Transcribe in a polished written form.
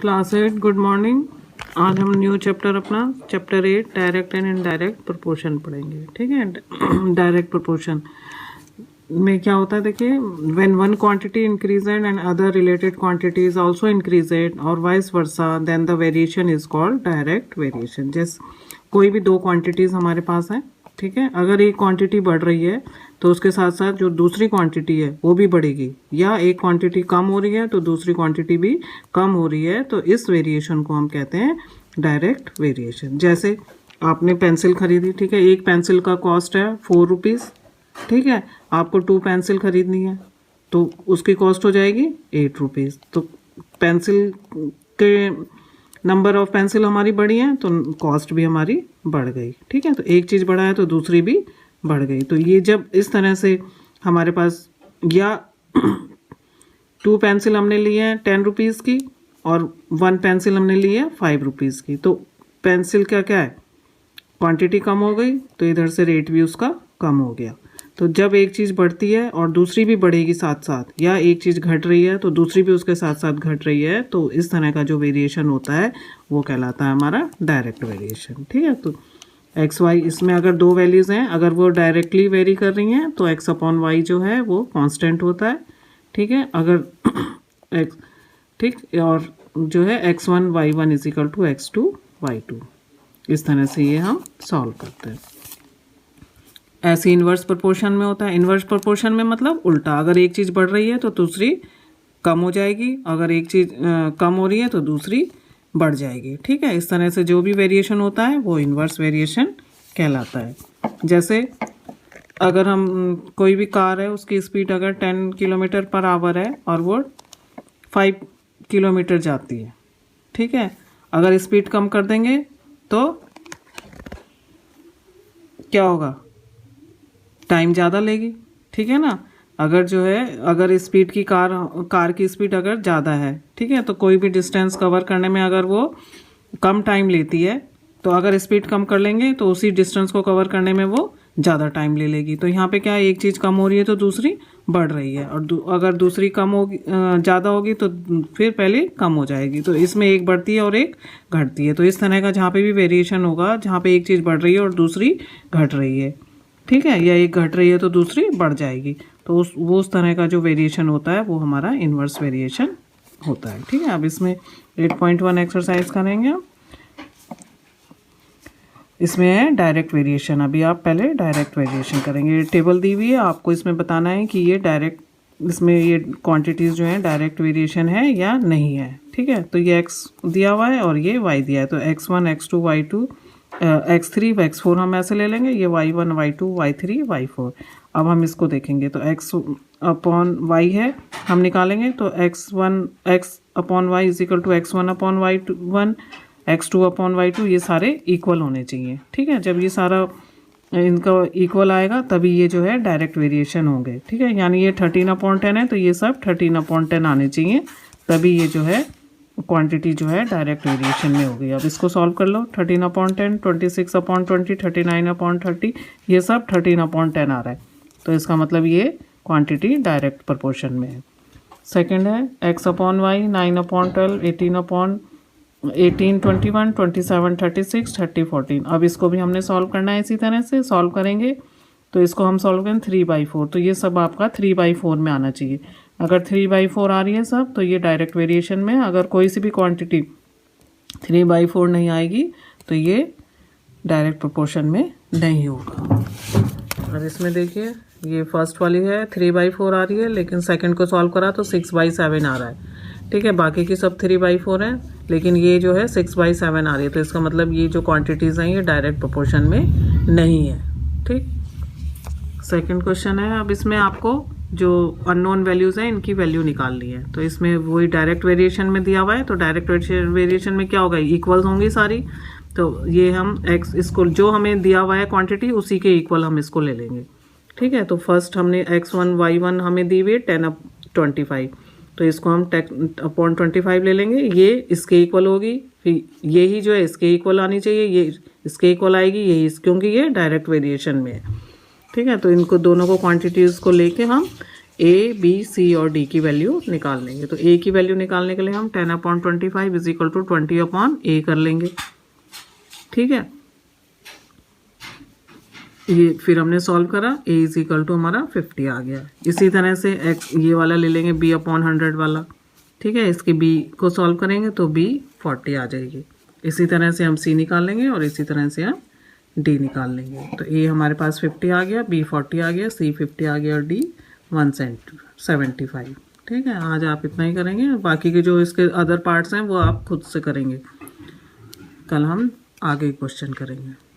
Class 8 good morning. आज हम new chapter अपना chapter 8 direct and indirect proportion पढ़ेंगे। ठीक है, डायरेक्ट प्रोपोर्शन में क्या होता है, देखिए, when one quantity increased and other related quantity is also increased और vice versa then the variation is called direct variation. जैसे कोई भी दो क्वांटिटीज़ हमारे पास है, ठीक है, अगर एक क्वांटिटी बढ़ रही है तो उसके साथ साथ जो दूसरी क्वांटिटी है वो भी बढ़ेगी, या एक क्वांटिटी कम हो रही है तो दूसरी क्वांटिटी भी कम हो रही है, तो इस वेरिएशन को हम कहते हैं डायरेक्ट वेरिएशन। जैसे आपने पेंसिल खरीदी, ठीक है, एक पेंसिल का कॉस्ट है 4 रुपीज़, ठीक है, आपको 2 पेंसिल खरीदनी है तो उसकी कॉस्ट हो जाएगी 8 रुपीज़। तो पेंसिल के नंबर ऑफ पेंसिल हमारी बढ़ी है तो कॉस्ट भी हमारी बढ़ गई। ठीक है, तो एक चीज़ बढ़ा है तो दूसरी भी बढ़ गई। तो ये जब इस तरह से हमारे पास, या 2 पेंसिल हमने लिए हैं 10 रुपीज़ की और 1 पेंसिल हमने ली है 5 रुपीज़ की, तो पेंसिल का क्या है, क्वांटिटी कम हो गई तो इधर से रेट भी उसका कम हो गया। तो जब एक चीज़ बढ़ती है और दूसरी भी बढ़ेगी साथ साथ, या एक चीज़ घट रही है तो दूसरी भी उसके साथ साथ घट रही है, तो इस तरह का जो वेरिएशन होता है वो कहलाता है हमारा डायरेक्ट वेरिएशन। ठीक है, तो एक्स वाई, इसमें अगर दो वैल्यूज़ हैं, अगर वो डायरेक्टली वेरी कर रही हैं तो एक्स अपॉन वाई जो है वो कांस्टेंट होता है। ठीक है, अगर एक्स, ठीक, और जो है x1 y1 is equal to x2 y2, इस तरह से ये हम सॉल्व करते हैं। ऐसे इन्वर्स प्रोपोर्शन में होता है। इन्वर्स प्रोपोर्शन में मतलब उल्टा, अगर एक चीज़ बढ़ रही है तो दूसरी कम हो जाएगी, अगर एक चीज़ कम हो रही है तो दूसरी बढ़ जाएगी। ठीक है, इस तरह से जो भी वेरिएशन होता है वो इन्वर्स वेरिएशन कहलाता है। जैसे अगर हम कोई भी कार है, उसकी स्पीड अगर 10 किलोमीटर पर आवर है और वो 5 किलोमीटर जाती है, ठीक है, अगर स्पीड कम कर देंगे तो क्या होगा, टाइम ज़्यादा लेगी। ठीक है ना, अगर जो है, अगर स्पीड की कार की स्पीड अगर ज़्यादा है, ठीक है, तो कोई भी डिस्टेंस कवर करने में अगर वो कम टाइम लेती है, तो अगर स्पीड कम कर लेंगे तो उसी डिस्टेंस को कवर करने में वो ज़्यादा टाइम ले लेगी। तो यहाँ पे क्या है, एक चीज़ कम हो रही है तो दूसरी बढ़ रही है, और अगर दूसरी कम होगी, ज़्यादा होगी तो फिर पहले कम हो जाएगी। तो इसमें एक बढ़ती है और एक घटती है। तो इस तरह का जहाँ पे भी वेरिएशन होगा, जहाँ पे एक चीज़ बढ़ रही है और दूसरी घट रही है, ठीक है, या एक घट रही है तो दूसरी बढ़ जाएगी, तो उस तरह का जो वेरिएशन होता है वो हमारा इन्वर्स वेरिएशन होता है। ठीक है, अब इसमें 8.1 एक्सरसाइज करेंगे। इसमें है डायरेक्ट वेरिएशन। अभी आप पहले डायरेक्ट वेरिएशन करेंगे। टेबल दी हुई है, आपको इसमें बताना है कि ये डायरेक्ट, इसमें ये क्वांटिटीज़ जो हैं डायरेक्ट वेरिएशन है या नहीं है। ठीक है, तो ये x दिया हुआ है और ये y दिया है, तो x1 x2 y2 x3 x4 हम ऐसे ले लेंगे, ये y1 y2 y3 y4। अब हम इसको देखेंगे तो x अपॉन y है, हम निकालेंगे तो x1 x upon y is equal to x1 upon y1 x2 upon y2, ये सारे इक्वल होने चाहिए। ठीक है, जब ये सारा इनका इक्वल आएगा तभी ये जो है डायरेक्ट वेरिएशन होंगे। ठीक है, यानी ये 13/10 है तो ये सब 13/10 आने चाहिए, तभी ये जो है क्वांटिटी जो है डायरेक्ट वेरिएशन में होगी। अब इसको सॉल्व कर लो, 13/10, 26/20, 39/30, ये सब 13/10 आ रहा है, तो इसका मतलब ये क्वांटिटी डायरेक्ट प्रोपोर्शन में है। सेकंड है x अपॉन वाई 9/12, 18/18, 21, 27, 36, 30, 14। अब इसको भी हमने सॉल्व करना है, इसी तरह से सॉल्व करेंगे तो इसको हम सॉल्व करें 3/4, तो ये सब आपका 3/4 में आना चाहिए। अगर 3/4 आ रही है सब तो ये डायरेक्ट वेरिएशन में। अगर कोई सी भी क्वांटिटी 3/4 नहीं आएगी तो ये डायरेक्ट प्रोपोर्शन में नहीं होगा। अब इसमें देखिए, ये फर्स्ट वाली है 3/4 आ रही है, लेकिन सेकंड को सॉल्व करा तो 6/7 आ रहा है। ठीक है, बाकी की सब 3/4 है, लेकिन ये जो है 6/7 आ रही है, तो इसका मतलब ये जो क्वांटिटीज़ हैं ये डायरेक्ट प्रोपोर्शन में नहीं है। ठीक, सेकंड क्वेश्चन है। अब इसमें आपको जो अननोन वैल्यूज़ हैं इनकी वैल्यू निकालनी है, तो इसमें वही डायरेक्ट वेरिएशन में दिया हुआ है, तो डायरेक्ट वेरिएशन में क्या होगा, इक्वल्स होंगी सारी, तो ये हम x, इसको जो हमें दिया हुआ है क्वांटिटी उसी के इक्वल हम इसको ले लेंगे। ठीक है, तो फर्स्ट हमने x1 y1 हमें दी हुई है 10/25, तो इसको हम 10/25 ले लेंगे, ये इसके इक्वल होगी, फिर यही जो है इसके इक्वल आनी चाहिए, ये इसके इक्वल आएगी, यही क्योंकि ये डायरेक्ट वेरिएशन में है। ठीक है, तो इनको दोनों को क्वांटिटीज़ को लेके हम ए बी सी और डी की वैल्यू निकाल लेंगे। तो ए की वैल्यू निकालने के लिए हम 10/25 इज इक्वल टू 20/a कर लेंगे। ठीक है, ये फिर हमने सॉल्व करा, a इज इक्वल टू हमारा 50 आ गया। इसी तरह से x ये वाला ले लेंगे b/100 वाला। ठीक है, इसकी b को सॉल्व करेंगे तो b 40 आ जाएगी। इसी तरह से हम c निकाल लेंगे और इसी तरह से हम d निकाल लेंगे। तो a हमारे पास 50 आ गया, b 40 आ गया, c 50 आ गया और d 175। ठीक है, आज आप इतना ही करेंगे, बाकी के जो इसके अदर पार्ट्स हैं वो आप खुद से करेंगे। कल हम आगे क्वेश्चन करेंगे।